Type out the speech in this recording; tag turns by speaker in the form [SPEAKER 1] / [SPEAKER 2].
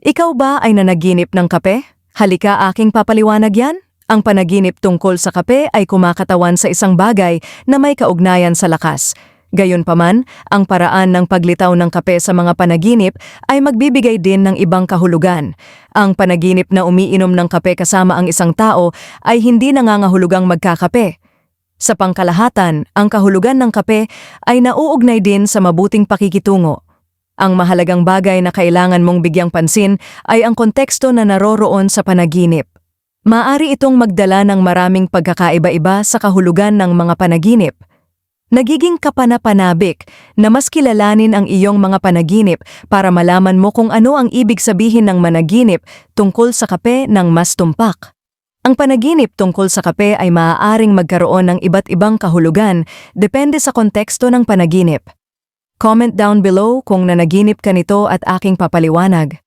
[SPEAKER 1] Ikaw ba ay nanaginip ng kape? Halika aking papaliwanag yan. Ang panaginip tungkol sa kape ay kumakatawan sa isang bagay na may kaugnayan sa lakas. Gayunpaman, ang paraan ng paglitaw ng kape sa mga panaginip ay magbibigay din ng ibang kahulugan. Ang panaginip na umiinom ng kape kasama ang isang tao ay hindi nangangahulugang magkakape. Sa pangkalahatan, ang kahulugan ng kape ay nauugnay din sa mabuting pakikitungo. Ang mahalagang bagay na kailangan mong bigyang pansin ay ang konteksto na naroroon sa panaginip. Maaari itong magdala ng maraming pagkakaiba-iba sa kahulugan ng mga panaginip. Nagiging kapanapanabik na mas kilalanin ang iyong mga panaginip para malaman mo kung ano ang ibig sabihin ng managinip tungkol sa kape ng mas tumpak. Ang panaginip tungkol sa kape ay maaaring magkaroon ng iba't ibang kahulugan depende sa konteksto ng panaginip. Comment down below kung nanaginip ka nito at aking papaliwanag.